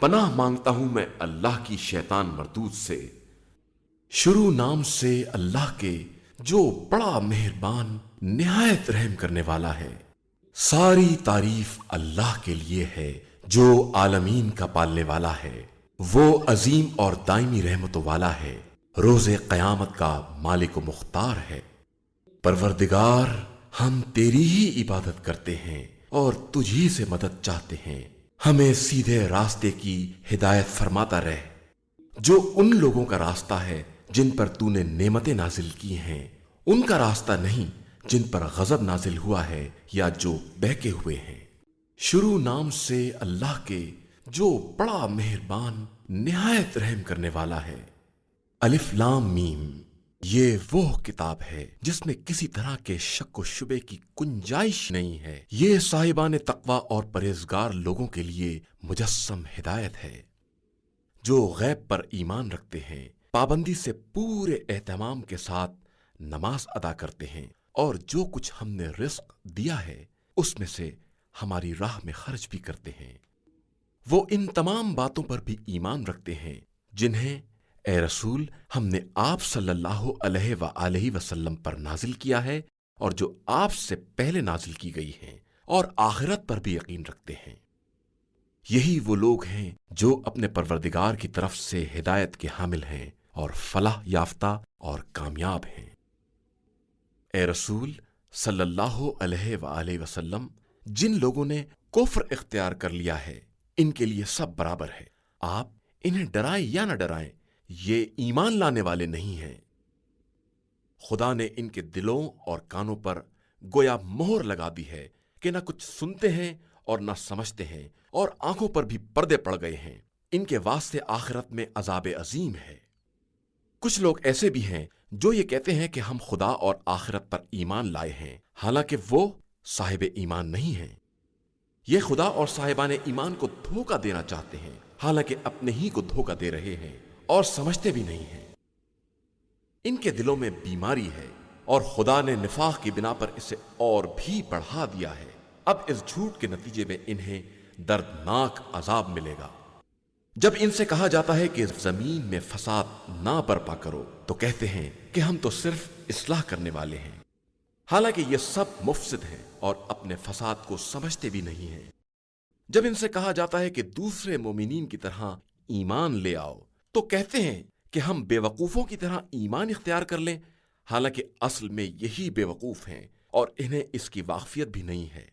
پناہ مانگتا ہوں میں اللہ کی شیطان مردود سے۔ شروع نام سے اللہ کے جو بڑا مہربان نہایت رحم کرنے والا ہے۔ ساری تعریف اللہ کے لیے ہے جو عالمین کا پالنے والا ہے۔ وہ عظیم اور دائمی رحمت والا ہے، روز قیامت کا مالک و مختار ہے۔ پروردگار، ہم تیری ہی عبادت کرتے ہیں اور تجھی سے مدد چاہتے ہیں۔ ہمیں سیدھے راستے کی ہدایت فرماتا رہ، جو ان لوگوں کا راستہ ہے جن پر تو نے نعمتیں نازل کی ہیں، ان کا راستہ نہیں جن پر غضب نازل ہوا ہے یا جو بہکے ہوئے ہیں۔ شروع نام سے اللہ کے جو بڑا مہربان نہایت رحم کرنے والا ہے۔ الف لام میم، یہ وہ کتاب ہے جس میں کسی طرح کے شک و شبے کی گنجائش نہیں ہے۔ یہ صاحبان تقوی اور پرہیزگار لوگوں کے لیے مجسم ہدایت ہے، جو غیب پر ایمان رکھتے ہیں، پابندی سے پورے اہتمام کے ساتھ نماز ادا کرتے ہیں، اور جو کچھ ہم نے رزق دیا ہے اس میں سے ہماری راہ میں خرچ بھی کرتے ہیں۔ وہ ان تمام باتوں پر بھی ایمان رکھتے ہیں جنہیں اے رسول ہم نے آپ صلی اللہ علیہ وآلہ وسلم پر نازل کیا ہے، اور جو آپ سے پہلے نازل کی گئی ہیں، اور آخرت پر بھی یقین رکھتے ہیں۔ یہی وہ لوگ ہیں جو اپنے پروردگار کی طرف سے ہدایت کے حامل ہیں اور فلاح یافتہ اور کامیاب ہیں۔ اے رسول صلی اللہ علیہ وآلہ وسلم، جن لوگوں نے کفر اختیار کر لیا ہے ان کے لیے سب برابر ہے، آپ انہیں ڈرائیں یا نہ ڈرائیں، یہ ایمان لانے والے نہیں ہیں۔ خدا نے ان کے دلوں اور کانوں پر گویا مہر لگا دی ہے کہ نہ کچھ سنتے ہیں اور نہ سمجھتے ہیں، اور آنکھوں پر بھی پردے پڑ گئے ہیں۔ ان کے واسطے آخرت میں عذاب عظیم ہے۔ کچھ لوگ ایسے بھی ہیں جو یہ کہتے ہیں کہ ہم خدا اور آخرت پر ایمان لائے ہیں، حالانکہ وہ صاحب ایمان نہیں ہیں۔ یہ خدا اور صاحبان ایمان کو دھوکہ دینا چاہتے ہیں، حالانکہ اپنے ہی کو دھوکہ دے رہے ہیں اور سمجھتے بھی نہیں ہیں۔ ان کے دلوں میں بیماری ہے اور خدا نے نفاق کی بنا پر اسے اور بھی بڑھا دیا ہے۔ اب اس جھوٹ کے نتیجے میں انہیں دردناک عذاب ملے گا۔ جب ان سے کہا جاتا ہے کہ زمین میں فساد نہ برپا کرو تو کہتے ہیں کہ ہم تو صرف اصلاح کرنے والے ہیں، حالانکہ یہ سب مفسد ہیں اور اپنے فساد کو سمجھتے بھی نہیں ہیں۔ جب ان سے کہا جاتا ہے کہ دوسرے مومنین کی طرح ایمان لے آؤ تو کہتے ہیں کہ ہم بے وقوفوں کی طرح ایمان اختیار کر لیں، حالانکہ اصل میں یہی بے وقوف ہیں اور انہیں اس کی واقفیت بھی نہیں ہے۔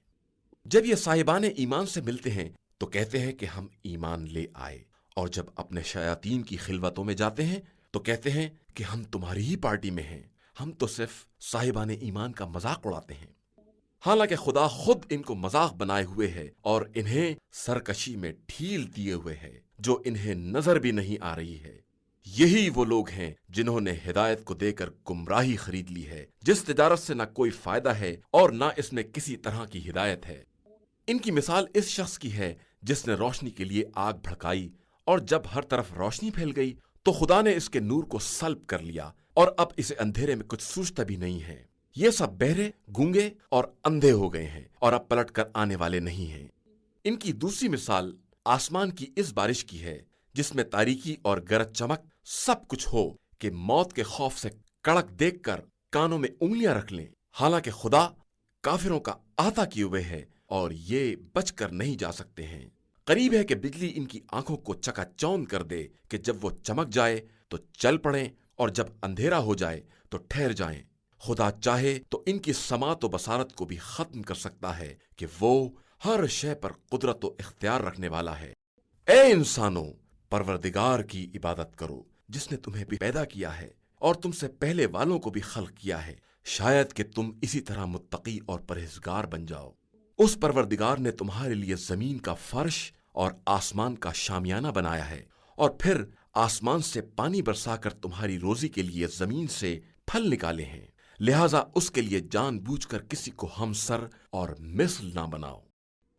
جب یہ صاحبان ایمان سے ملتے ہیں تو کہتے ہیں کہ ہم ایمان لے آئے، اور جب اپنے شیاطین کی خلوتوں میں جاتے ہیں تو کہتے ہیں کہ ہم تمہاری ہی پارٹی میں ہیں، ہم تو صرف صاحبان ایمان کا مذاق اڑاتے ہیں، حالانکہ خدا خود ان کو مذاق بنائے ہوئے ہے اور انہیں سرکشی میں ڈھیل دیے ہوئے ہے جو انہیں نظر بھی نہیں آ رہی ہے۔ یہی وہ لوگ ہیں جنہوں نے ہدایت کو دے کر گمراہی خرید لی ہے، جس تجارت سے نہ کوئی فائدہ ہے اور نہ اس میں کسی طرح کی ہدایت ہے۔ ان کی مثال اس شخص کی ہے جس نے روشنی کے لیے آگ بھڑکائی، اور جب ہر طرف روشنی پھیل گئی تو خدا نے اس کے نور کو سلب کر لیا، اور اب اسے اندھیرے میں کچھ سوچتا بھی نہیں ہے۔ یہ سب بہرے، گونگے اور اندھے ہو گئے ہیں اور اب پلٹ کر آنے والے نہیں ہیں۔ ان کی دوسری مثال آسمان کی اس بارش کی ہے جس میں تاریکی اور گرج چمک سب کچھ ہو کہ موت کے خوف سے کڑک دیکھ کر کانوں میں انگلیاں رکھ لیں، حالانکہ خدا کافروں کا احاطہ کیے ہوئے ہے اور یہ بچ کر نہیں جا سکتے ہیں۔ قریب ہے کہ بجلی ان کی آنکھوں کو چکا چوند کر دے کہ جب وہ چمک جائے تو چل پڑیں اور جب اندھیرا ہو جائے تو ٹھہر جائیں۔ خدا چاہے تو ان کی سماعت و بصارت کو بھی ختم کر سکتا ہے کہ وہ ہر شے پر قدرت و اختیار رکھنے والا ہے۔ اے انسانوں، پروردگار کی عبادت کرو جس نے تمہیں بھی پیدا کیا ہے اور تم سے پہلے والوں کو بھی خلق کیا ہے، شاید کہ تم اسی طرح متقی اور پرہیزگار بن جاؤ۔ اس پروردگار نے تمہارے لیے زمین کا فرش اور آسمان کا شامیانہ بنایا ہے، اور پھر آسمان سے پانی برسا کر تمہاری روزی کے لیے زمین سے پھل نکالے ہیں، لہٰذا اس کے لیے جان بوجھ کر کسی کو ہمسر اور مثل نہ بناؤ۔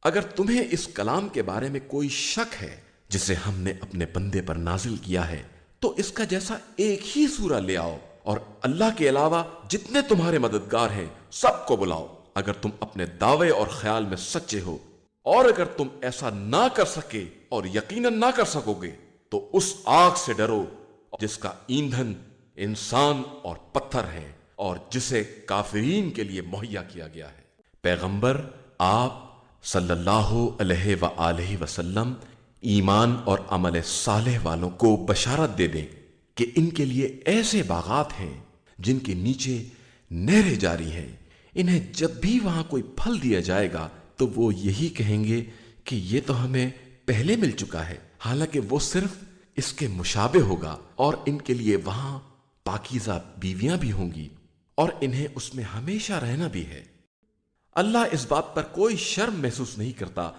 اگر تمہیں اس کلام کے بارے میں کوئی شک ہے جسے ہم نے اپنے بندے پر نازل کیا ہے تو اس کا جیسا ایک ہی سورہ لے آؤ، اور اللہ کے علاوہ جتنے تمہارے مددگار ہیں سب کو بلاؤ، اگر تم اپنے دعوے اور خیال میں سچے ہو۔ اور اگر تم ایسا نہ کر سکے اور یقیناً نہ کر سکو گے تو اس آگ سے ڈرو جس کا ایندھن انسان اور پتھر ہے اور جسے کافرین کے لیے مہیا کیا گیا ہے۔ پیغمبر آپ صلی اللہ علیہ وآلہ وسلم ایمان اور عمل صالح والوں کو بشارت دے دیں کہ ان کے لیے ایسے باغات ہیں جن کے نیچے نہریں جاری ہیں، انہیں جب بھی وہاں کوئی پھل دیا جائے گا تو وہ یہی کہیں گے کہ یہ تو ہمیں پہلے مل چکا ہے، حالانکہ وہ صرف اس کے مشابہ ہوگا، اور ان کے لیے وہاں پاکیزہ بیویاں بھی ہوں گی اور انہیں اس میں ہمیشہ رہنا بھی ہے۔ اللہ اس بات پر کوئی شرم محسوس نہیں کرتا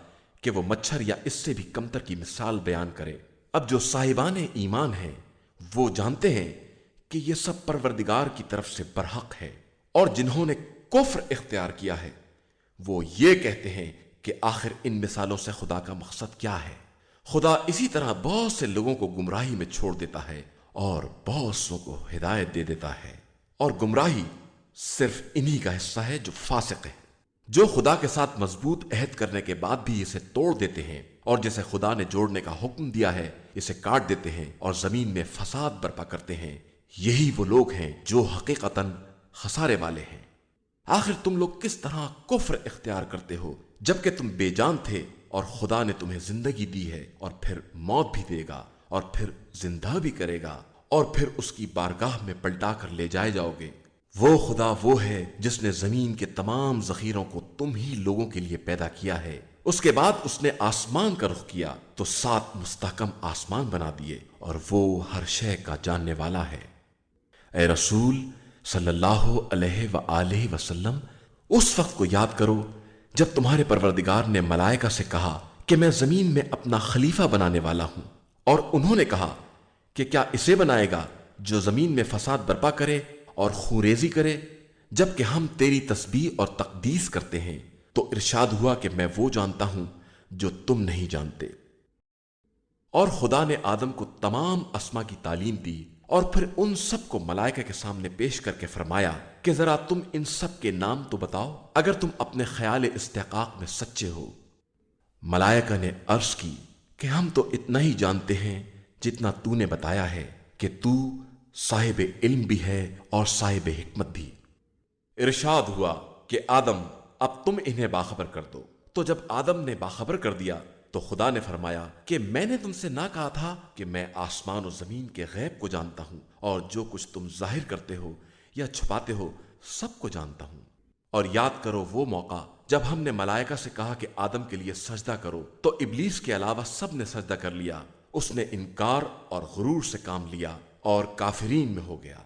کہ وہ مچھر یا اس سے بھی کمتر کی مثال بیان کرے۔ اب جو صاحبان ایمان ہیں وہ جانتے ہیں کہ یہ سب پروردگار کی طرف سے برحق ہے، اور جنہوں نے کفر اختیار کیا ہے وہ یہ کہتے ہیں کہ آخر ان مثالوں سے خدا کا مقصد کیا ہے؟ خدا اسی طرح بہت سے لوگوں کو گمراہی میں چھوڑ دیتا ہے اور بہت سو کو ہدایت دے دیتا ہے، اور گمراہی صرف انہی کا حصہ ہے جو فاسق ہے، جو خدا کے ساتھ مضبوط عہد کرنے کے بعد بھی اسے توڑ دیتے ہیں، اور جسے خدا نے جوڑنے کا حکم دیا ہے اسے کاٹ دیتے ہیں اور زمین میں فساد برپا کرتے ہیں۔ یہی وہ لوگ ہیں جو حقیقتاً خسارے والے ہیں۔ آخر تم لوگ کس طرح کفر اختیار کرتے ہو جبکہ تم بے جان تھے، اور خدا نے تمہیں زندگی دی ہے اور پھر موت بھی دے گا اور پھر زندہ بھی کرے گا اور پھر اس کی بارگاہ میں پلٹا کر لے جائے جاؤ گے۔ وہ خدا وہ ہے جس نے زمین کے تمام ذخیروں کو تم ہی لوگوں کے لیے پیدا کیا ہے، اس کے بعد اس نے آسمان کا رخ کیا تو 7 مستحکم آسمان بنا دیے، اور وہ ہر شے کا جاننے والا ہے۔ اے رسول صلی اللہ علیہ وآلہ وسلم، اس وقت کو یاد کرو جب تمہارے پروردگار نے ملائکہ سے کہا کہ میں زمین میں اپنا خلیفہ بنانے والا ہوں، اور انہوں نے کہا کہ کیا اسے بنائے گا جو زمین میں فساد برپا کرے اور خونریزی کرے، جبکہ ہم تیری تسبیح اور تقدیس کرتے ہیں؟ تو ارشاد ہوا کہ میں وہ جانتا ہوں جو تم نہیں جانتے۔ اور خدا نے آدم کو تمام اسما کی تعلیم دی، اور پھر ان سب کو ملائکہ کے سامنے پیش کر کے فرمایا کہ ذرا تم ان سب کے نام تو بتاؤ اگر تم اپنے خیال استحقاق میں سچے ہو۔ ملائکہ نے عرض کی کہ ہم تو اتنا ہی جانتے ہیں جتنا تو نے بتایا ہے کہ تو صاحب علم بھی ہے اور صاحب حکمت بھی۔ ارشاد ہوا کہ آدم اب تم انہیں باخبر کر دو۔ تو جب آدم نے باخبر کر دیا تو خدا نے فرمایا کہ میں نے تم سے نہ کہا تھا کہ میں آسمان و زمین کے غیب کو جانتا ہوں، اور جو کچھ تم ظاہر کرتے ہو یا چھپاتے ہو سب کو جانتا ہوں۔ اور یاد کرو وہ موقع جب ہم نے ملائکہ سے کہا کہ آدم کے لیے سجدہ کرو تو ابلیس کے علاوہ سب نے سجدہ کر لیا، اس نے انکار اور غرور سے کام لیا اور کافرین میں ہو گیا۔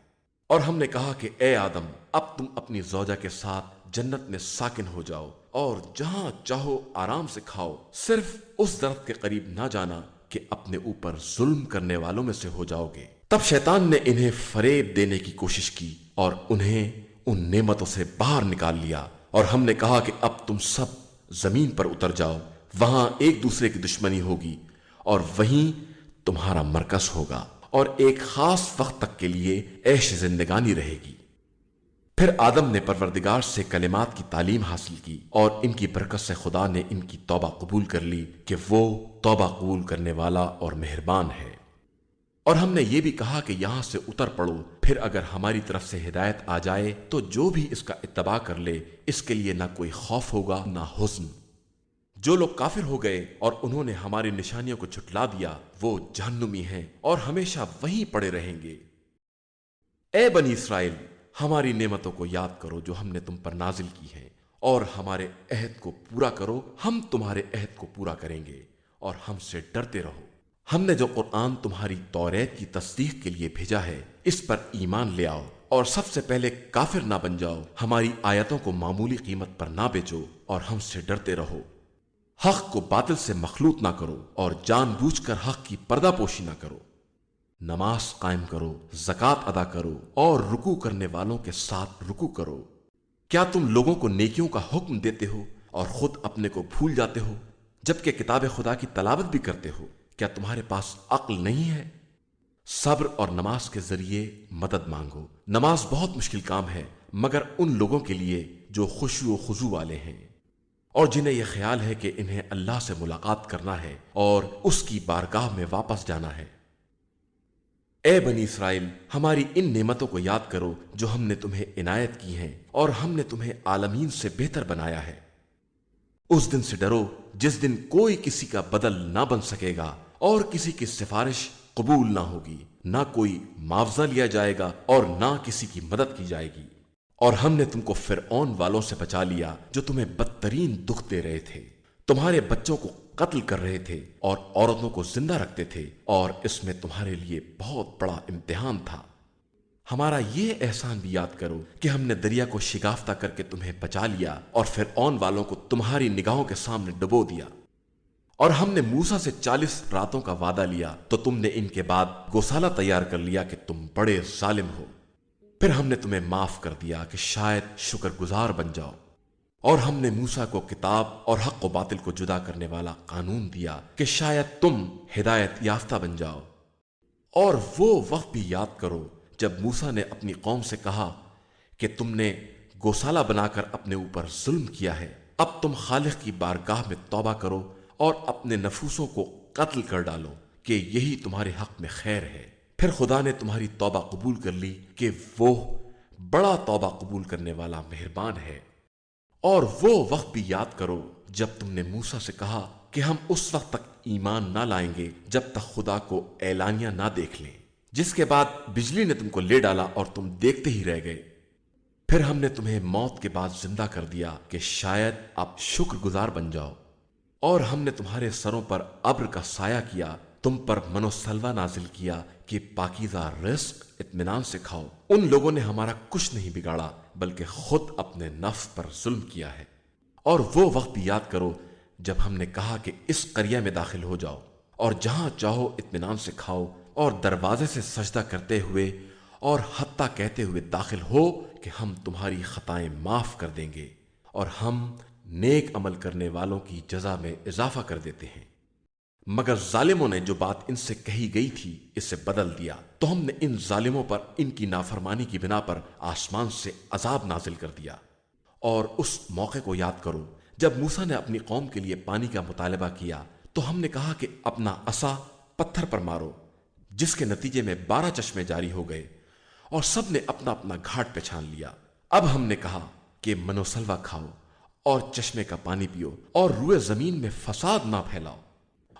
اور ہم نے کہا کہ اے آدم اب تم اپنی زوجہ کے ساتھ جنت میں ساکن ہو جاؤ اور جہاں چاہو آرام سے کھاؤ، صرف اس درخت کے قریب نہ جانا کہ اپنے اوپر ظلم کرنے والوں میں سے ہو جاؤ گے۔ تب شیطان نے انہیں فریب دینے کی کوشش کی اور انہیں ان نعمتوں سے باہر نکال لیا، اور ہم نے کہا کہ اب تم سب زمین پر اتر جاؤ، وہاں ایک دوسرے کی دشمنی ہوگی اور وہیں تمہارا مرکز ہوگا، اور ایک خاص وقت تک کے لیے عیش زندگانی رہے گی۔ پھر آدم نے پروردگار سے کلمات کی تعلیم حاصل کی، اور ان کی برکت سے خدا نے ان کی توبہ قبول کر لی کہ وہ توبہ قبول کرنے والا اور مہربان ہے۔ اور ہم نے یہ بھی کہا کہ یہاں سے اتر پڑو، پھر اگر ہماری طرف سے ہدایت آ جائے تو جو بھی اس کا اتباع کر لے اس کے لیے نہ کوئی خوف ہوگا نہ حزن۔ جو لوگ کافر ہو گئے اور انہوں نے ہماری نشانیوں کو جھٹلا دیا وہ جہنمی ہیں اور ہمیشہ وہیں پڑے رہیں گے۔ اے بنی اسرائیل، ہماری نعمتوں کو یاد کرو جو ہم نے تم پر نازل کی ہیں، اور ہمارے عہد کو پورا کرو، ہم تمہارے عہد کو پورا کریں گے، اور ہم سے ڈرتے رہو۔ ہم نے جو قرآن تمہاری توریت کی تصدیق کے لیے بھیجا ہے اس پر ایمان لے آؤ، اور سب سے پہلے کافر نہ بن جاؤ، ہماری آیتوں کو معمولی قیمت پر نہ بیچو، اور ہم سے ڈرتے رہو۔ حق کو باطل سے مخلوط نہ کرو، اور جان بوجھ کر حق کی پردہ پوشی نہ کرو۔ نماز قائم کرو، زکوٰۃ ادا کرو، اور رکوع کرنے والوں کے ساتھ رکوع کرو۔ کیا تم لوگوں کو نیکیوں کا حکم دیتے ہو اور خود اپنے کو بھول جاتے ہو، جبکہ کتاب خدا کی تلاوت بھی کرتے ہو؟ کیا تمہارے پاس عقل نہیں ہے؟ صبر اور نماز کے ذریعے مدد مانگو۔ نماز بہت مشکل کام ہے مگر ان لوگوں کے لیے جو خشوع و خضوع والے ہیں۔ اور جنہیں یہ خیال ہے کہ انہیں اللہ سے ملاقات کرنا ہے اور اس کی بارگاہ میں واپس جانا ہے۔ اے بنی اسرائیل، ہماری ان نعمتوں کو یاد کرو جو ہم نے تمہیں عنایت کی ہیں، اور ہم نے تمہیں عالمین سے بہتر بنایا ہے۔ اس دن سے ڈرو جس دن کوئی کسی کا بدل نہ بن سکے گا اور کسی کی سفارش قبول نہ ہوگی، نہ کوئی معاوضہ لیا جائے گا اور نہ کسی کی مدد کی جائے گی۔ اور ہم نے تم کو فرعون والوں سے بچا لیا جو تمہیں بدترین دکھ دے رہے تھے، تمہارے بچوں کو قتل کر رہے تھے اور عورتوں کو زندہ رکھتے تھے، اور اس میں تمہارے لیے بہت بڑا امتحان تھا۔ ہمارا یہ احسان بھی یاد کرو کہ ہم نے دریا کو شگافتہ کر کے تمہیں بچا لیا اور فرعون والوں کو تمہاری نگاہوں کے سامنے ڈبو دیا۔ اور ہم نے موسیٰ سے 40 راتوں کا وعدہ لیا تو تم نے ان کے بعد گوسالہ تیار کر لیا کہ تم بڑے ظالم ہو۔ پھر ہم نے تمہیں معاف کر دیا کہ شاید شکر گزار بن جاؤ۔ اور ہم نے موسیٰ کو کتاب اور حق و باطل کو جدا کرنے والا قانون دیا کہ شاید تم ہدایت یافتہ بن جاؤ۔ اور وہ وقت بھی یاد کرو جب موسیٰ نے اپنی قوم سے کہا کہ تم نے گوسالہ بنا کر اپنے اوپر ظلم کیا ہے، اب تم خالق کی بارگاہ میں توبہ کرو اور اپنے نفوسوں کو قتل کر ڈالو کہ یہی تمہارے حق میں خیر ہے۔ پھر خدا نے تمہاری توبہ قبول کر لی کہ وہ بڑا توبہ قبول کرنے والا مہربان ہے۔ اور وہ وقت بھی یاد کرو جب تم نے موسیٰ سے کہا کہ ہم اس وقت تک ایمان نہ لائیں گے جب تک خدا کو اعلانیہ نہ دیکھ لیں، جس کے بعد بجلی نے تم کو لے ڈالا اور تم دیکھتے ہی رہ گئے۔ پھر ہم نے تمہیں موت کے بعد زندہ کر دیا کہ شاید اب شکر گزار بن جاؤ۔ اور ہم نے تمہارے سروں پر ابر کا سایہ کیا، تم پر من و سلوہ نازل کیا کہ پاکیزہ رزق اطمینان سے کھاؤ۔ ان لوگوں نے ہمارا کچھ نہیں بگاڑا بلکہ خود اپنے نفس پر ظلم کیا ہے۔ اور وہ وقت بھی یاد کرو جب ہم نے کہا کہ اس قریہ میں داخل ہو جاؤ اور جہاں چاہو اطمینان سے کھاؤ، اور دروازے سے سجدہ کرتے ہوئے اور حتیٰ کہتے ہوئے داخل ہو کہ ہم تمہاری خطائیں معاف کر دیں گے اور ہم نیک عمل کرنے والوں کی جزا میں اضافہ کر دیتے ہیں۔ مگر ظالموں نے جو بات ان سے کہی گئی تھی اسے بدل دیا، تو ہم نے ان ظالموں پر ان کی نافرمانی کی بنا پر آسمان سے عذاب نازل کر دیا۔ اور اس موقع کو یاد کرو جب موسیٰ نے اپنی قوم کے لیے پانی کا مطالبہ کیا تو ہم نے کہا کہ اپنا عصا پتھر پر مارو، جس کے نتیجے میں 12 چشمے جاری ہو گئے اور سب نے اپنا اپنا گھاٹ پہچان لیا۔ اب ہم نے کہا کہ من و سلوہ کھاؤ اور چشمے کا پانی پیو اور روئے زمین میں فساد نہ پھیلاؤ۔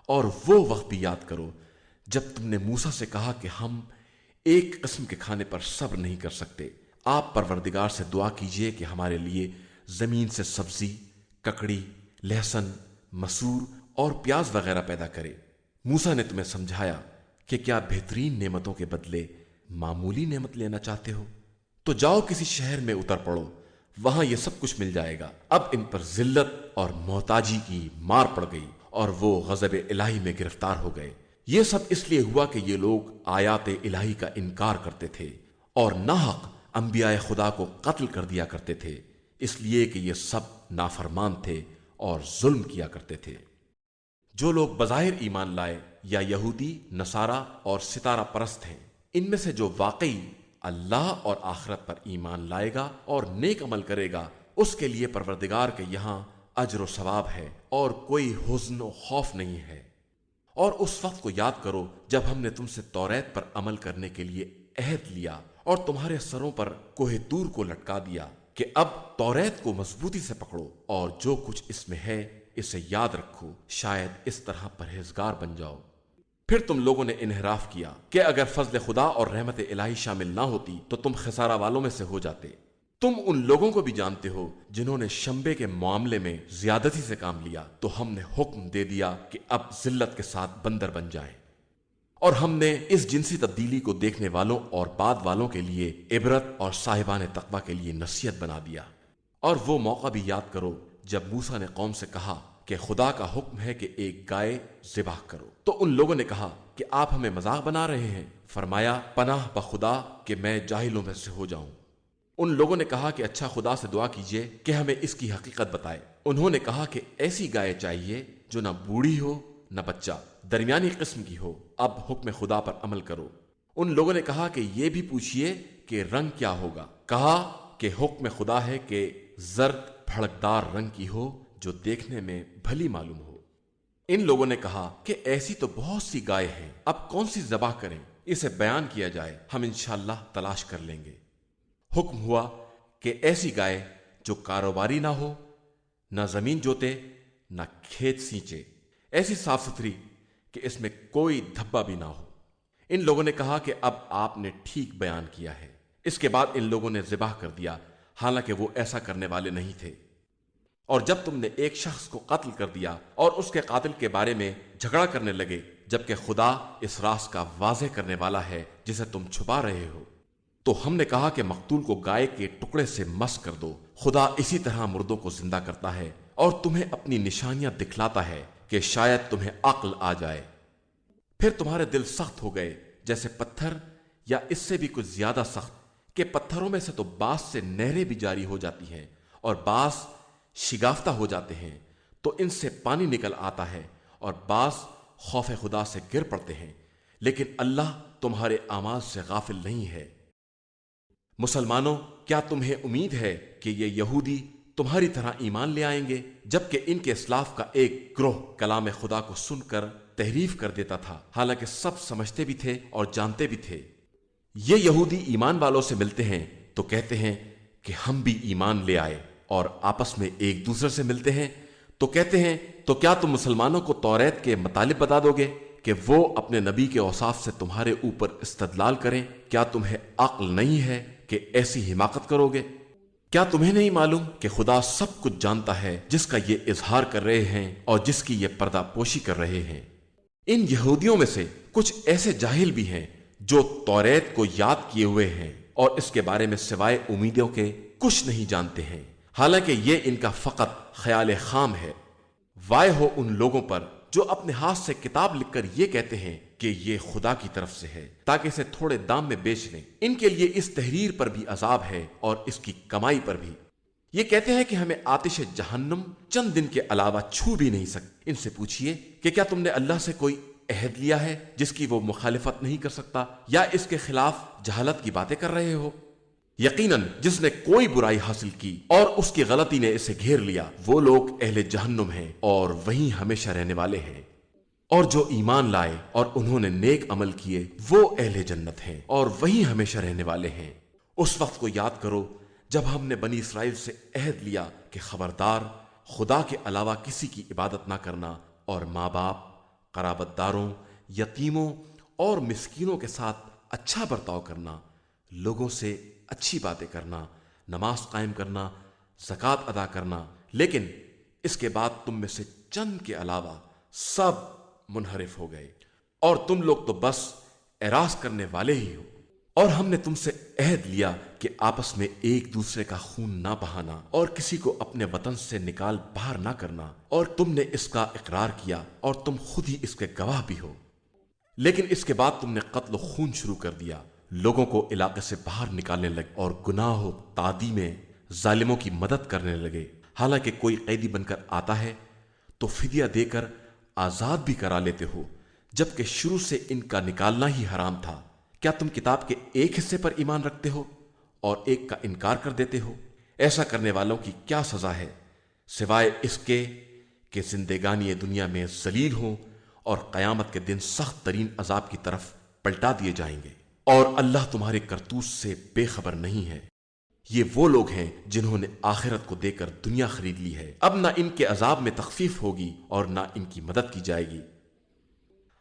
اور وہ وقت بھی یاد کرو جب تم نے موسیٰ سے کہا کہ ہم ایک قسم کے کھانے پر صبر نہیں کر سکتے، آپ پروردگار سے دعا کیجئے کہ ہمارے لیے زمین سے سبزی، ککڑی، لہسن، مسور اور پیاز وغیرہ پیدا کرے۔ موسیٰ نے تمہیں سمجھایا کہ کیا بہترین نعمتوں کے بدلے معمولی نعمت لینا چاہتے ہو؟ تو جاؤ کسی شہر میں اتر پڑو، وہاں یہ سب کچھ مل جائے گا۔ اب ان پر ذلت اور محتاجی کی مار پڑ گئی اور وہ غضب الہی میں گرفتار ہو گئے۔ یہ سب اس لیے ہوا کہ یہ لوگ آیات الہی کا انکار کرتے تھے اور ناحق انبیاء خدا کو قتل کر دیا کرتے تھے، اس لیے کہ یہ سب نافرمان تھے اور ظلم کیا کرتے تھے۔ جو لوگ بظاہر ایمان لائے یا یہودی، نصارہ اور ستارہ پرست ہیں، ان میں سے جو واقعی اللہ اور آخرت پر ایمان لائے گا اور نیک عمل کرے گا، اس کے لیے پروردگار کے یہاں اجر و ثواب ہے اور کوئی حزن و خوف نہیں ہے۔ اور اس وقت کو یاد کرو جب ہم نے تم سے توریت پر عمل کرنے کے لیے عہد لیا اور تمہارے سروں پر کوہ طور کو لٹکا دیا کہ اب توریت کو مضبوطی سے پکڑو اور جو کچھ اس میں ہے اسے یاد رکھو، شاید اس طرح پرہیزگار بن جاؤ۔ پھر تم لوگوں نے انحراف کیا کہ اگر فضل خدا اور رحمت الہی شامل نہ ہوتی تو تم خسارہ والوں میں سے ہو جاتے۔ تم ان لوگوں کو بھی جانتے ہو جنہوں نے شنبے کے معاملے میں زیادتی سے کام لیا، تو ہم نے حکم دے دیا کہ اب ذلت کے ساتھ بندر بن جائیں۔ اور ہم نے اس جنسی تبدیلی کو دیکھنے والوں اور بعد والوں کے لیے عبرت اور صاحبان تقوی کے لیے نصیحت بنا دیا۔ اور وہ موقع بھی یاد کرو جب موسیٰ نے قوم سے کہا کہ خدا کا حکم ہے کہ ایک گائے ذبح کرو، تو ان لوگوں نے کہا کہ آپ ہمیں مذاق بنا رہے ہیں۔ فرمایا، پناہ بخدا کہ میں جاہلوں میں سے ہو جاؤں۔ ان لوگوں نے کہا کہ اچھا خدا سے دعا کیجئے کہ ہمیں اس کی حقیقت بتائے۔ انہوں نے کہا کہ ایسی گائے چاہیے جو نہ بوڑھی ہو نہ بچہ، درمیانی قسم کی ہو۔ اب حکم خدا پر عمل کرو۔ ان لوگوں نے کہا کہ یہ بھی پوچھئے کہ رنگ کیا ہوگا۔ کہا کہ حکم خدا ہے کہ زرد پھڑکدار رنگ کی ہو جو دیکھنے میں بھلی معلوم ہو۔ ان لوگوں نے کہا کہ ایسی تو بہت سی گائے ہیں، اب کون سی ذبح کریں؟ اسے بیان کیا جائے، ہم انشاءاللہ تلاش کر لیں گے۔ حکم ہوا کہ ایسی گائے جو کاروباری نہ ہو، نہ زمین جوتے، نہ کھیت سینچے، ایسی صاف ستھری کہ اس میں کوئی دھبا بھی نہ ہو۔ ان لوگوں نے کہا کہ اب آپ نے ٹھیک بیان کیا ہے۔ اس کے بعد ان لوگوں نے ذبح کر دیا، حالانکہ وہ ایسا کرنے والے نہیں تھے۔ اور جب تم نے ایک شخص کو قتل کر دیا اور اس کے قاتل کے بارے میں جھگڑا کرنے لگے، جبکہ خدا اس راز کا واضح کرنے والا ہے جسے تم چھپا رہے ہو، تو ہم نے کہا کہ مقتول کو گائے کے ٹکڑے سے مس کر دو۔ خدا اسی طرح مردوں کو زندہ کرتا ہے اور تمہیں اپنی نشانیاں دکھلاتا ہے کہ شاید تمہیں عقل آ جائے۔ پھر تمہارے دل سخت ہو گئے جیسے پتھر، یا اس سے بھی کچھ زیادہ سخت، کہ پتھروں میں سے تو بعض سے نہریں بھی جاری ہو جاتی ہیں اور بعض شگافتہ ہو جاتے ہیں تو ان سے پانی نکل آتا ہے، اور بعض خوف خدا سے گر پڑتے ہیں، لیکن اللہ تمہارے اعمال سے غافل نہیں ہے۔ مسلمانوں، کیا تمہیں امید ہے کہ یہ یہودی تمہاری طرح ایمان لے آئیں گے، جبکہ ان کے اسلاف کا ایک گروہ کلام خدا کو سن کر تحریف کر دیتا تھا، حالانکہ سب سمجھتے بھی تھے اور جانتے بھی تھے۔ یہ یہودی ایمان والوں سے ملتے ہیں تو کہتے ہیں کہ ہم بھی ایمان لے آئے، اور آپس میں ایک دوسرے سے ملتے ہیں تو کہتے ہیں تو کیا تم مسلمانوں کو توریت کے مطالب بتا دو گے کہ وہ اپنے نبی کے اوصاف سے تمہارے اوپر استدلال کریں؟ کیا تمہیں عقل نہیں ہے کہ ایسی حماقت کرو گے؟ کیا تمہیں نہیں معلوم کہ خدا سب کچھ جانتا ہے جس کا یہ اظہار کر رہے ہیں اور جس کی یہ پردہ پوشی کر رہے ہیں؟ ان یہودیوں میں سے کچھ ایسے جاہل بھی ہیں جو توریت کو یاد کیے ہوئے ہیں اور اس کے بارے میں سوائے امیدوں کے کچھ نہیں جانتے ہیں، حالانکہ یہ ان کا فقط خیال خام ہے۔ وائے ہو ان لوگوں پر جو اپنے ہاتھ سے کتاب لکھ کر یہ کہتے ہیں کہ یہ خدا کی طرف سے ہے تاکہ اسے تھوڑے دام میں بیچ لیں۔ ان کے لیے اس تحریر پر بھی عذاب ہے اور اس کی کمائی پر بھی۔ یہ کہتے ہیں کہ ہمیں آتش جہنم چند دن کے علاوہ چھو بھی نہیں سکتی۔ ان سے پوچھئے کہ کیا تم نے اللہ سے کوئی عہد لیا ہے جس کی وہ مخالفت نہیں کر سکتا، یا اس کے خلاف جہالت کی باتیں کر رہے ہو؟ یقیناً جس نے کوئی برائی حاصل کی اور اس کی غلطی نے اسے گھیر لیا، وہ لوگ اہل جہنم ہیں اور وہیں ہمیشہ رہنے والے ہیں۔ اور جو ایمان لائے اور انہوں نے نیک عمل کیے، وہ اہل جنت ہیں اور وہیں ہمیشہ رہنے والے ہیں۔ اس وقت کو یاد کرو جب ہم نے بنی اسرائیل سے عہد لیا کہ خبردار، خدا کے علاوہ کسی کی عبادت نہ کرنا، اور ماں باپ، قرابت داروں، یتیموں اور مسکینوں کے ساتھ اچھا برتاؤ کرنا، لوگوں سے اچھی باتیں کرنا، نماز قائم کرنا، زکوٰۃ ادا کرنا، لیکن اس کے بعد تم میں سے چند کے علاوہ سب منحرف ہو گئے، اور تم لوگ تو بس اعراض کرنے والے ہی ہو۔ اور ہم نے تم سے عہد لیا کہ آپس میں ایک دوسرے کا خون نہ بہانا اور کسی کو اپنے وطن سے نکال باہر نہ کرنا، اور تم نے اس کا اقرار کیا اور تم خود ہی اس کے گواہ بھی ہو۔ لیکن اس کے بعد تم نے قتل و خون شروع کر دیا، لوگوں کو علاقے سے باہر نکالنے لگے اور گناہ و تعدی میں ظالموں کی مدد کرنے لگے۔ حالانکہ کوئی قیدی بن کر آتا ہے تو فدیہ دے کر آزاد بھی کرا لیتے ہو، جبکہ شروع سے ان کا نکالنا ہی حرام تھا۔ کیا تم کتاب کے ایک حصے پر ایمان رکھتے ہو اور ایک کا انکار کر دیتے ہو؟ ایسا کرنے والوں کی کیا سزا ہے، سوائے اس کے کہ زندگانی دنیا میں ذلیل ہوں اور قیامت کے دن سخت ترین عذاب کی طرف پلٹا دیے جائیں گے۔ اور اللہ تمہارے کرتوت سے بے خبر نہیں ہے۔ یہ وہ لوگ ہیں جنہوں نے آخرت کو دے کر دنیا خرید لی ہے، اب نہ ان کے عذاب میں تخفیف ہوگی اور نہ ان کی مدد کی جائے گی۔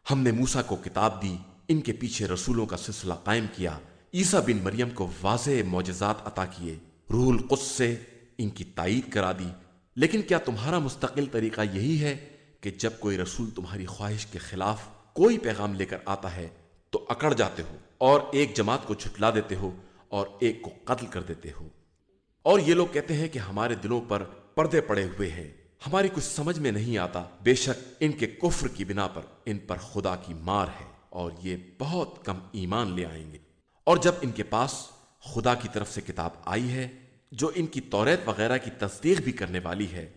ہم نے موسیٰ کو کتاب دی، ان کے پیچھے رسولوں کا سلسلہ قائم کیا، عیسیٰ بن مریم کو واضح معجزات عطا کیے، روح القدس سے ان کی تائید کرا دی۔ لیکن کیا تمہارا مستقل طریقہ یہی ہے کہ جب کوئی رسول تمہاری خواہش کے خلاف کوئی پیغام لے کر آتا ہے تو اکڑ جاتے ہو اور ایک جماعت کو جھٹلا دیتے ہو اور ایک کو قتل کر دیتے ہو؟ اور یہ لوگ کہتے ہیں کہ ہمارے دلوں پر پردے پڑے ہوئے ہیں، ہماری کچھ سمجھ میں نہیں آتا۔ بے شک ان کے کفر کی بنا پر ان پر خدا کی مار ہے اور یہ بہت کم ایمان لے آئیں گے۔ اور جب ان کے پاس خدا کی طرف سے کتاب آئی ہے جو ان کی توریت وغیرہ کی تصدیق بھی کرنے والی ہے،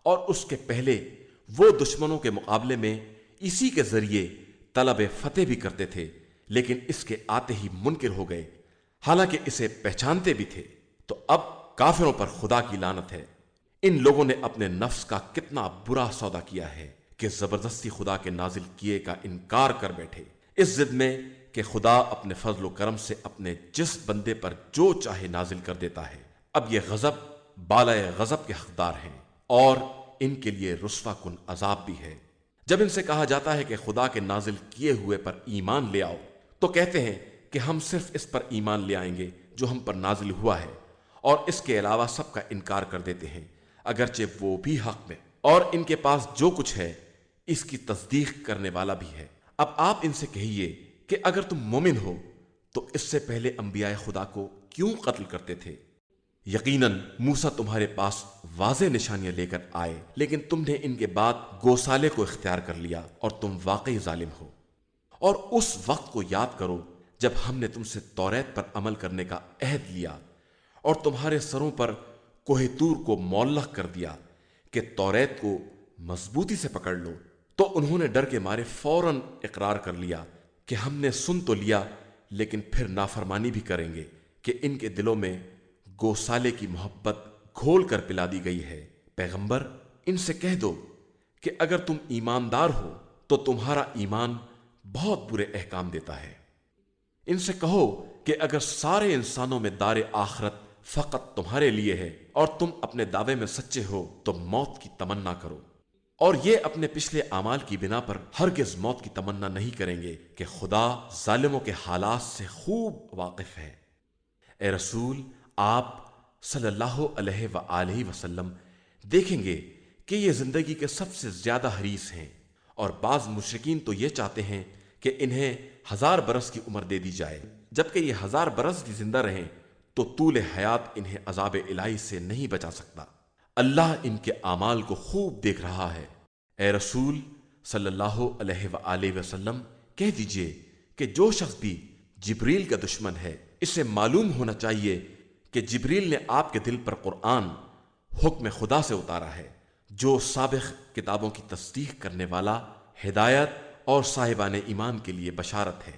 اور اس کے پہلے وہ دشمنوں کے مقابلے میں اسی کے ذریعے طلب فتح بھی کرتے تھے، لیکن اس کے آتے ہی منکر ہو گئے، حالانکہ اسے پہچانتے بھی تھے، تو اب کافروں پر خدا کی لعنت ہے۔ ان لوگوں نے اپنے نفس کا کتنا برا سودا کیا ہے کہ زبردستی خدا کے نازل کیے کا انکار کر بیٹھے، اس ضد میں کہ خدا اپنے فضل و کرم سے اپنے جس بندے پر جو چاہے نازل کر دیتا ہے۔ اب یہ غضب بالائے غضب کے حقدار ہیں اور ان کے لیے رسوا کن عذاب بھی ہے۔ جب ان سے کہا جاتا ہے کہ خدا کے نازل کیے ہوئے پر ایمان لے آؤ، تو کہتے ہیں کہ ہم صرف اس پر ایمان لے آئیں گے جو ہم پر نازل ہوا ہے، اور اس کے علاوہ سب کا انکار کر دیتے ہیں، اگرچہ وہ بھی حق میں، اور ان کے پاس جو کچھ ہے اس کی تصدیق کرنے والا بھی ہے۔ اب آپ ان سے کہیے کہ اگر تم مومن ہو تو اس سے پہلے انبیاء خدا کو کیوں قتل کرتے تھے؟ یقیناً موسیٰ تمہارے پاس واضح نشانیاں لے کر آئے، لیکن تم نے ان کے بعد گوسالے کو اختیار کر لیا اور تم واقعی ظالم ہو۔ اور اس وقت کو یاد کرو جب ہم نے تم سے توریت پر عمل کرنے کا عہد لیا اور تمہارے سروں پر کوہ طور کو معلق کر دیا کہ توریت کو مضبوطی سے پکڑ لو، تو انہوں نے ڈر کے مارے فوراً اقرار کر لیا کہ ہم نے سن تو لیا لیکن پھر نافرمانی بھی کریں گے، کہ ان کے دلوں میں گوسالے کی محبت گھول کر پلا دی گئی ہے۔ پیغمبر، ان سے کہہ دو کہ اگر تم ایماندار ہو تو تمہارا ایمان بہت برے احکام دیتا ہے۔ ان سے کہو کہ اگر سارے انسانوں میں دار آخرت فقط تمہارے لیے ہے اور تم اپنے دعوے میں سچے ہو تو موت کی تمنا کرو، اور یہ اپنے پچھلے اعمال کی بنا پر ہرگز موت کی تمنا نہیں کریں گے کہ خدا ظالموں کے حالات سے خوب واقف ہے۔ اے رسول، آپ صلی اللہ علیہ وآلہ وسلم دیکھیں گے کہ یہ زندگی کے سب سے زیادہ حریص ہیں، اور بعض مشرکین تو یہ چاہتے ہیں کہ انہیں 1000 برس کی عمر دے دی جائے، جبکہ یہ 1000 برس بھی زندہ رہیں تو طول حیات انہیں عذاب الہی سے نہیں بچا سکتا۔ اللہ ان کے اعمال کو خوب دیکھ رہا ہے۔ اے رسول صلی اللہ علیہ وآلہ وسلم، کہہ دیجئے کہ جو شخص بھی جبریل کا دشمن ہے، اسے معلوم ہونا چاہیے کہ جبریل نے آپ کے دل پر قرآن حکم خدا سے اتارا ہے، جو سابق کتابوں کی تصدیق کرنے والا، ہدایت اور صاحبان ایمان کے لیے بشارت ہے۔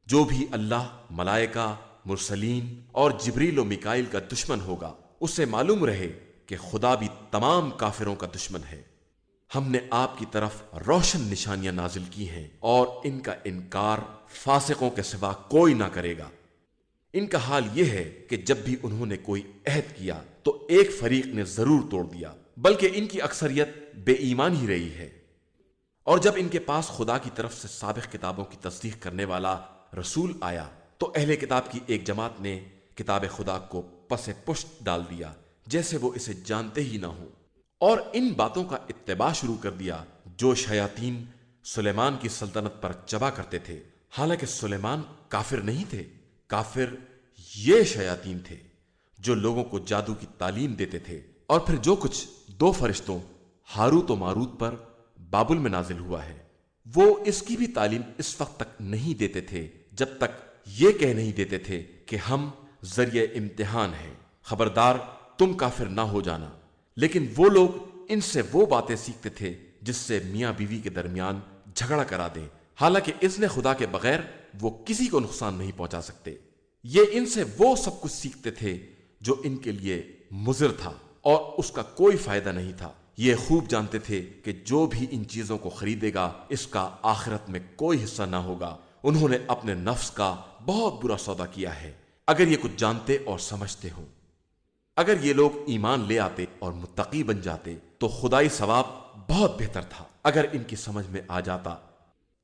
جو بھی اللہ، ملائکہ، مرسلین اور جبریل و میکائیل کا دشمن ہوگا، اسے معلوم رہے کہ خدا بھی تمام کافروں کا دشمن ہے۔ ہم نے آپ کی طرف روشن نشانیاں نازل کی ہیں اور ان کا انکار فاسقوں کے سوا کوئی نہ کرے گا۔ ان کا حال یہ ہے کہ جب بھی انہوں نے کوئی عہد کیا تو ایک فریق نے ضرور توڑ دیا، بلکہ ان کی اکثریت بے ایمان ہی رہی ہے۔ اور جب ان کے پاس خدا کی طرف سے سابق کتابوں کی تصدیق کرنے والا رسول آیا تو اہل کتاب کی ایک جماعت نے کتاب خدا کو پس پشت ڈال دیا جیسے وہ اسے جانتے ہی نہ ہوں، اور ان باتوں کا اتباع شروع کر دیا جو شیاطین سلیمان کی سلطنت پر چبا کرتے تھے، حالانکہ سلیمان کافر نہیں تھے۔ کافر یہ شیاطین تھے جو لوگوں کو جادو کی تعلیم دیتے تھے، اور پھر جو کچھ 2 فرشتوں ہاروت و ماروت پر بابل میں نازل ہوا ہے، وہ اس کی بھی تعلیم اس وقت تک نہیں دیتے تھے جب تک یہ کہہ نہیں دیتے تھے کہ ہم ذریعہ امتحان ہیں، خبردار تم کافر نہ ہو جانا۔ لیکن وہ لوگ ان سے وہ باتیں سیکھتے تھے جس سے میاں بیوی کے درمیان جھگڑا کرا دیں، حالانکہ اذن خدا کے بغیر وہ کسی کو نقصان نہیں پہنچا سکتے۔ یہ ان سے وہ سب کچھ سیکھتے تھے جو ان کے لیے مضر تھا اور اس کا کوئی فائدہ نہیں تھا۔ یہ خوب جانتے تھے کہ جو بھی ان چیزوں کو خریدے گا اس کا آخرت میں کوئی حصہ نہ ہوگا۔ انہوں نے اپنے نفس کا بہت برا سودا کیا ہے، اگر یہ کچھ جانتے اور سمجھتے ہوں۔ اگر یہ لوگ ایمان لے آتے اور متقی بن جاتے تو خدائی ثواب بہت بہتر تھا اگر ان کی سمجھ میں آ جاتا۔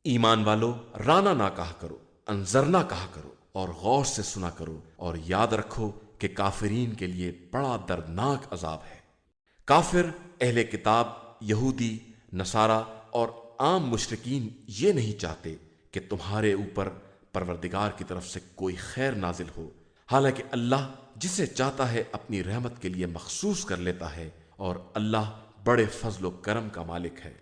ایمان والو، رانا نہ کہا کرو، انظرنا کہا کرو، اور غور سے سنا کرو، اور یاد رکھو کہ کافرین کے لیے بڑا دردناک عذاب ہے۔ کافر، اہل کتاب، یہودی، نصارہ اور عام مشرکین یہ نہیں چاہتے کہ تمہارے اوپر پروردگار کی طرف سے کوئی خیر نازل ہو، حالانکہ اللہ جسے چاہتا ہے اپنی رحمت کے لیے مخصوص کر لیتا ہے، اور اللہ بڑے فضل و کرم کا مالک ہے۔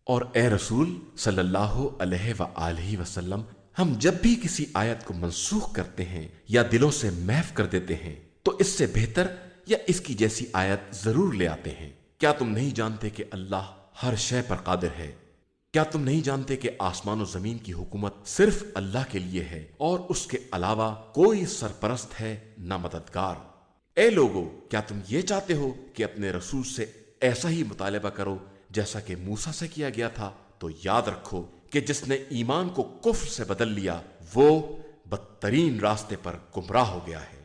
اور اے رسول صلی اللہ علیہ وآلہ وسلم، ہم جب بھی کسی آیت کو منسوخ کرتے ہیں یا دلوں سے محو کر دیتے ہیں تو اس سے بہتر یا اس کی جیسی آیت ضرور لے آتے ہیں۔ کیا تم نہیں جانتے کہ اللہ ہر شے پر قادر ہے؟ کیا تم نہیں جانتے کہ آسمان و زمین کی حکومت صرف اللہ کے لیے ہے اور اس کے علاوہ کوئی سرپرست ہے نہ مددگار؟ اے لوگو، کیا تم یہ چاہتے ہو کہ اپنے رسول سے ایسا ہی مطالبہ کرو جیسا کہ موسیٰ سے کیا گیا تھا، تو یاد رکھو کہ جس نے ایمان کو کفر سے بدل لیا وہ بدترین راستے پر گمراہ ہو گیا ہے۔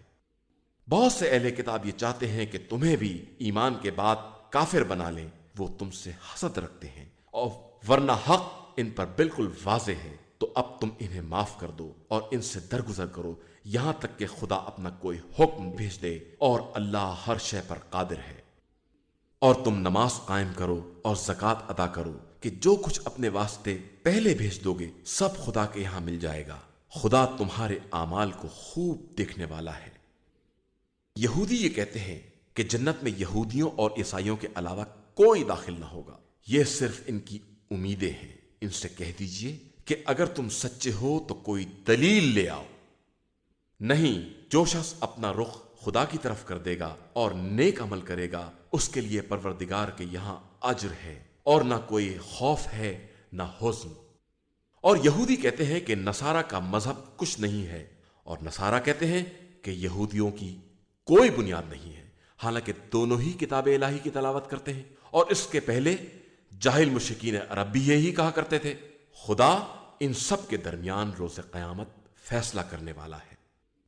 بہت سے اہل کتاب یہ چاہتے ہیں کہ تمہیں بھی ایمان کے بعد کافر بنا لیں، وہ تم سے حسد رکھتے ہیں، اور ورنہ حق ان پر بالکل واضح ہے، تو اب تم انہیں معاف کر دو اور ان سے درگزر کرو یہاں تک کہ خدا اپنا کوئی حکم بھیج دے، اور اللہ ہر شے پر قادر ہے۔ اور تم نماز قائم کرو اور زکوٰۃ ادا کرو کہ جو کچھ اپنے واسطے پہلے بھیج دو گے سب خدا کے یہاں مل جائے گا، خدا تمہارے اعمال کو خوب دیکھنے والا ہے۔ یہودی یہ کہتے ہیں کہ جنت میں یہودیوں اور عیسائیوں کے علاوہ کوئی داخل نہ ہوگا، یہ صرف ان کی امیدیں ہیں۔ ان سے کہہ دیجئے کہ اگر تم سچے ہو تو کوئی دلیل لے آؤ۔ نہیں، جو شخص اپنا رخ خدا کی طرف کر دے گا اور نیک عمل کرے گا اس کے لیے پروردگار کے یہاں اجر ہے، اور نہ کوئی خوف ہے نہ حزن۔ اور یہودی کہتے ہیں کہ نصارہ کا مذہب کچھ نہیں ہے، اور نصارہ کہتے ہیں کہ یہودیوں کی کوئی بنیاد نہیں ہے، حالانکہ دونوں ہی کتاب الہی کی تلاوت کرتے ہیں۔ اور اس کے پہلے جاہل مشرکین عرب بھی یہی کہا کرتے تھے۔ خدا ان سب کے درمیان روز قیامت فیصلہ کرنے والا ہے،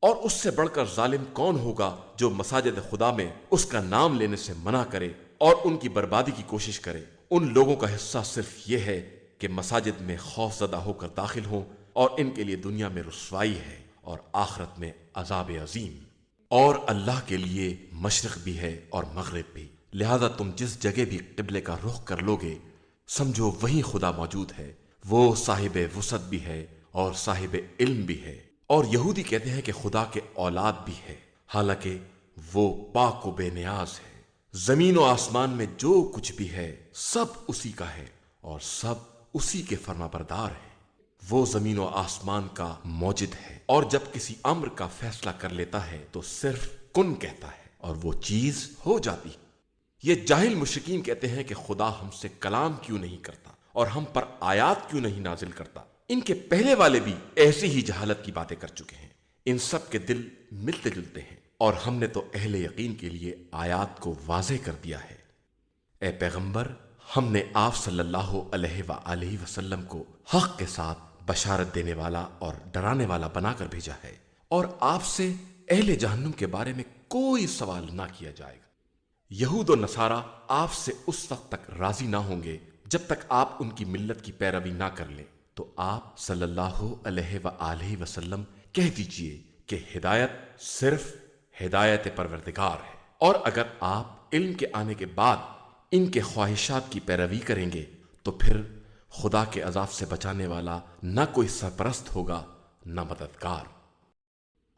اور اس سے بڑھ کر ظالم کون ہوگا جو مساجد خدا میں اس کا نام لینے سے منع کرے اور ان کی بربادی کی کوشش کرے۔ ان لوگوں کا حصہ صرف یہ ہے کہ مساجد میں خوف زدہ ہو کر داخل ہوں، اور ان کے لیے دنیا میں رسوائی ہے اور آخرت میں عذاب عظیم۔ اور اللہ کے لیے مشرق بھی ہے اور مغرب بھی، لہذا تم جس جگہ بھی قبلے کا رخ کر لوگے سمجھو وہیں خدا موجود ہے، وہ صاحب وسعت بھی ہے اور صاحب علم بھی ہے۔ اور یہودی کہتے ہیں کہ خدا کے اولاد بھی ہے، حالانکہ وہ پاک و بے نیاز ہے۔ زمین و آسمان میں جو کچھ بھی ہے سب اسی کا ہے اور سب اسی کے فرما بردار ہیں۔ وہ زمین و آسمان کا موجد ہے، اور جب کسی امر کا فیصلہ کر لیتا ہے تو صرف کن کہتا ہے اور وہ چیز ہو جاتی ہے۔ یہ جاہل مشرکین کہتے ہیں کہ خدا ہم سے کلام کیوں نہیں کرتا اور ہم پر آیات کیوں نہیں نازل کرتا۔ ان کے پہلے والے بھی ایسی ہی جہالت کی باتیں کر چکے ہیں۔ ان سب کے دل ملتے جلتے ہیں، اور ہم نے تو اہل یقین کے لیے آیات کو واضح کر دیا ہے۔ اے پیغمبر، ہم نے آپ صلی اللہ علیہ وآلہ وسلم کو حق کے ساتھ بشارت دینے والا اور ڈرانے والا بنا کر بھیجا ہے، اور آپ سے اہل جہنم کے بارے میں کوئی سوال نہ کیا جائے گا۔ یہود و نصارہ آپ سے اس وقت تک راضی نہ ہوں گے جب تک آپ ان کی ملت کی پیروی نہ کر لیں، تو آپ صلی اللہ علیہ وآلہ وسلم کہہ دیجئے کہ ہدایت صرف ہدایت پروردگار ہے، اور اگر آپ علم کے آنے کے بعد ان کے خواہشات کی پیروی کریں گے تو پھر خدا کے عذاب سے بچانے والا نہ کوئی سرپرست ہوگا نہ مددگار۔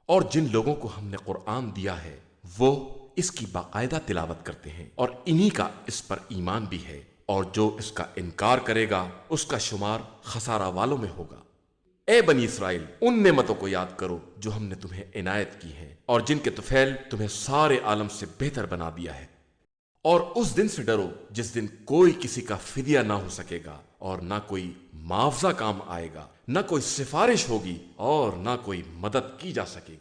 اور جن لوگوں کو ہم نے قرآن دیا ہے وہ اس کی باقاعدہ تلاوت کرتے ہیں، اور انہی کا اس پر ایمان بھی ہے، اور جو اس کا انکار کرے گا اس کا شمار خسارہ والوں میں ہوگا۔ اے بنی اسرائیل، ان نعمتوں کو یاد کرو جو ہم نے تمہیں عنایت کی ہیں، اور جن کے طفیل تمہیں سارے عالم سے بہتر بنا دیا ہے۔ اور اس دن سے ڈرو جس دن کوئی کسی کا فدیہ نہ ہو سکے گا، اور نہ کوئی معاوضہ کام آئے گا، نہ کوئی سفارش ہوگی، اور نہ کوئی مدد کی جا سکے گی۔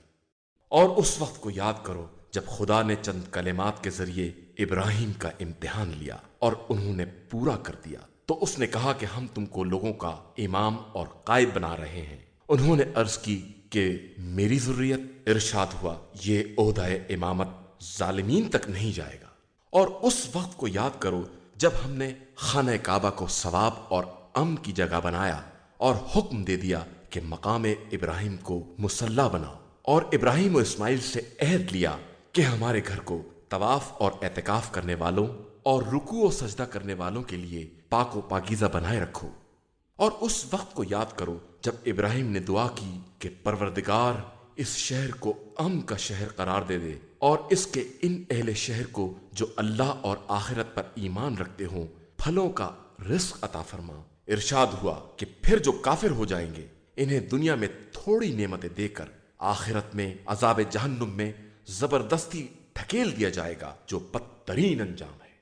اور اس وقت کو یاد کرو جب خدا نے چند کلمات کے ذریعے ابراہیم کا امتحان لیا اور انہوں نے پورا کر دیا، تو اس نے کہا کہ ہم تم کو لوگوں کا امام اور قائد بنا رہے ہیں۔ انہوں نے عرض کی کہ میری ذریت، ارشاد ہوا یہ عہدہ امامت ظالمین تک نہیں جائے گا۔ اور اس وقت کو یاد کرو جب ہم نے خانہ کعبہ کو ثواب اور امن کی جگہ بنایا اور حکم دے دیا کہ مقام ابراہیم کو مصلی بناؤ، اور ابراہیم و اسماعیل سے عہد لیا کہ ہمارے گھر کو طواف اور اعتکاف کرنے والوں اور رکوع و سجدہ کرنے والوں کے لیے پاک و پاکیزہ بنائے رکھو۔ اور اس وقت کو یاد کرو جب ابراہیم نے دعا کی کہ پروردگار اس شہر کو امن کا شہر قرار دے دے، اور اس کے ان اہل شہر کو جو اللہ اور آخرت پر ایمان رکھتے ہوں پھلوں کا رزق عطا فرما۔ ارشاد ہوا کہ پھر جو کافر ہو جائیں گے انہیں دنیا میں تھوڑی نعمتیں دے کر آخرت میں عذاب جہنم میں زبردستی ڈھکیل دیا جائے گا جو بدترین انجام ہے۔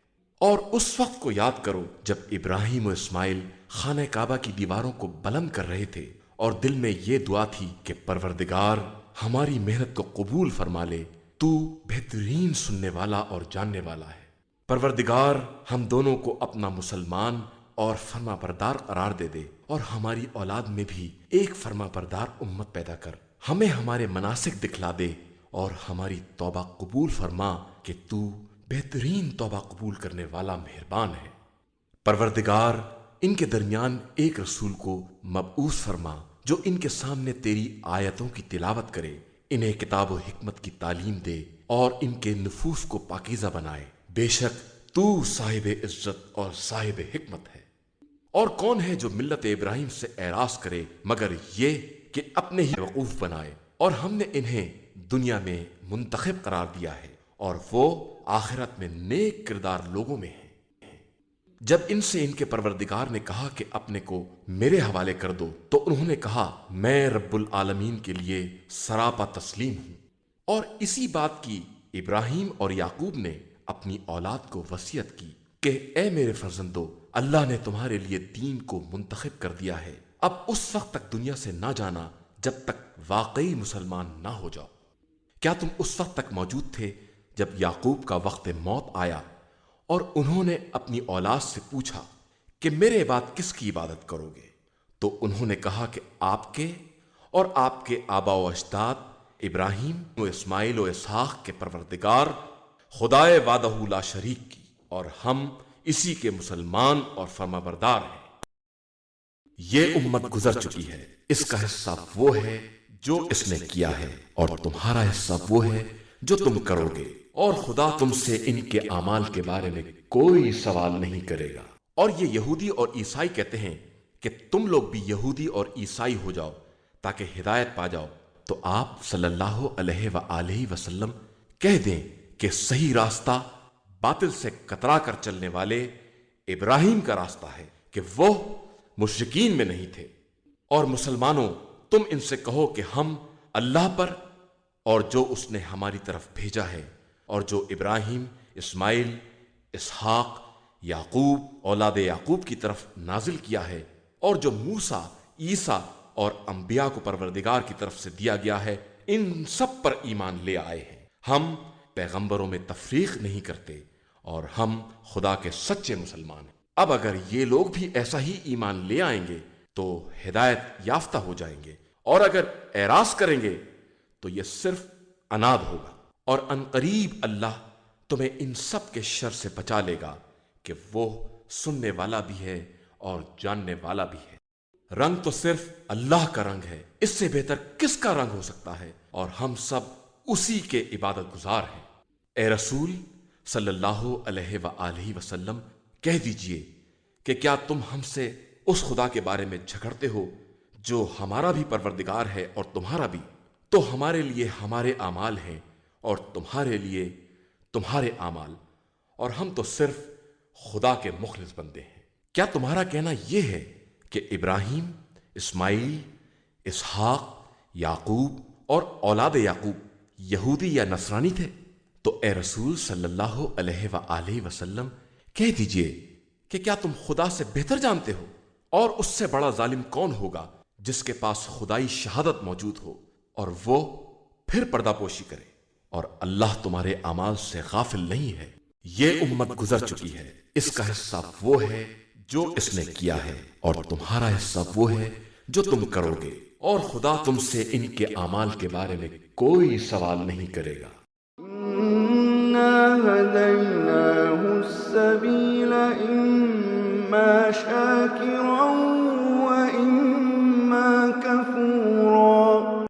اور اس وقت کو یاد کرو جب ابراہیم و اسماعیل خانہ کعبہ کی دیواروں کو بلند کر رہے تھے، اور دل میں یہ دعا تھی کہ پروردگار ہماری محنت کو قبول فرما لے، تو بہترین سننے والا اور جاننے والا ہے۔ پروردگار ہم دونوں کو اپنا مسلمان اور فرما بردار قرار دے دے، اور ہماری اولاد میں بھی ایک فرما بردار امت پیدا کر، ہمیں ہمارے مناسک دکھلا دے اور ہماری توبہ قبول فرما کہ تو بہترین توبہ قبول کرنے والا مہربان ہے۔ پروردگار ان کے درمیان ایک رسول کو مبعوث فرما جو ان کے سامنے تیری آیتوں کی تلاوت کرے، انہیں کتاب و حکمت کی تعلیم دے اور ان کے نفوس کو پاکیزہ بنائے۔ بے شک تو صاحب عزت اور صاحب حکمت ہے۔ اور کون ہے جو ملت ابراہیم سے اعراض کرے مگر یہ کہ اپنے ہی وقوف بنائے، اور ہم نے انہیں دنیا میں منتخب قرار دیا ہے اور وہ آخرت میں نیک کردار لوگوں میں ہیں۔ جب ان سے ان کے پروردگار نے کہا کہ اپنے کو میرے حوالے کر دو تو انہوں نے کہا میں رب العالمین کے لیے سراپا تسلیم ہوں۔ اور اسی بات کی ابراہیم اور یعقوب نے اپنی اولاد کو وصیت کی کہ اے میرے فرزندو، اللہ نے تمہارے لیے دین کو منتخب کر دیا ہے، اب اس وقت تک دنیا سے نہ جانا جب تک واقعی مسلمان نہ ہو جاؤ۔ کیا تم اس وقت تک موجود تھے جب یعقوب کا وقت موت آیا اور انہوں نے اپنی اولاد سے پوچھا کہ میرے بعد کس کی عبادت کرو گے؟ تو انہوں نے کہا کہ آپ کے اور آپ کے آبا و اجداد ابراہیم و اسماعیل و اسحاق کے پروردگار خدائے وحدہ لا شریک کی، اور ہم اسی کے مسلمان اور فرما بردار ہیں۔ یہ امت گزر چکی ہے، اس کا حصہ وہ ہے جو اس نے کیا ہے، اور تمہارا حصہ وہ ہے جو تم کرو گے، اور خدا تم سے ان کے اعمال کے بارے میں کوئی سوال نہیں کرے گا۔ اور یہ یہودی اور عیسائی کہتے ہیں کہ تم لوگ بھی یہودی اور عیسائی ہو جاؤ تاکہ ہدایت پا جاؤ، تو آپ صلی اللہ علیہ وآلہ وسلم کہہ دیں کہ صحیح راستہ باطل سے کترا کر چلنے والے ابراہیم کا راستہ ہے کہ وہ مشرکین میں نہیں تھے۔ اور مسلمانوں، تم ان سے کہو کہ ہم اللہ پر اور جو اس نے ہماری طرف بھیجا ہے اور جو ابراہیم، اسماعیل، اسحاق، یعقوب اولاد یعقوب کی طرف نازل کیا ہے، اور جو موسیٰ، عیسیٰ اور انبیاء کو پروردگار کی طرف سے دیا گیا ہے، ان سب پر ایمان لے آئے ہیں۔ ہم پیغمبروں میں تفریق نہیں کرتے اور ہم خدا کے سچے مسلمان ہیں۔ اب اگر یہ لوگ بھی ایسا ہی ایمان لے آئیں گے تو ہدایت یافتہ ہو جائیں گے، اور اگر اعراض کریں گے تو یہ صرف عناد ہوگا، اور عنقریب اللہ تمہیں ان سب کے شر سے بچا لے گا کہ وہ سننے والا بھی ہے اور جاننے والا بھی ہے۔ رنگ تو صرف اللہ کا رنگ ہے، اس سے بہتر کس کا رنگ ہو سکتا ہے، اور ہم سب اسی کے عبادت گزار ہیں۔ اے رسول صلی اللہ علیہ وآلہ وسلم، کہہ دیجئے کہ کیا تم ہم سے اس خدا کے بارے میں جھگڑتے ہو جو ہمارا بھی پروردگار ہے اور تمہارا بھی؟ تو ہمارے لیے ہمارے اعمال ہیں اور تمہارے لیے تمہارے اعمال، اور ہم تو صرف خدا کے مخلص بندے ہیں۔ کیا تمہارا کہنا یہ ہے کہ ابراہیم، اسماعیل، اسحاق، یعقوب اور اولاد یعقوب یہودی یا نصرانی تھے؟ تو اے رسول صلی اللہ علیہ وآلہ وسلم، کہہ دیجئے کہ کیا تم خدا سے بہتر جانتے ہو؟ اور اس سے بڑا ظالم کون ہوگا جس کے پاس خدائی شہادت موجود ہو اور وہ پھر پردہ پوشی کرے، اور اللہ تمہارے اعمال سے غافل نہیں ہے۔ یہ امت گزر چکی ہے، اس کا حصہ وہ ہے جو اس نے کیا ہے، اور تمہارا حصہ وہ ہے جو تم کرو گے، اور خدا تم سے ان کے اعمال کے بارے میں کوئی سوال نہیں کرے گا۔ هديناه السبيل إما شاكرا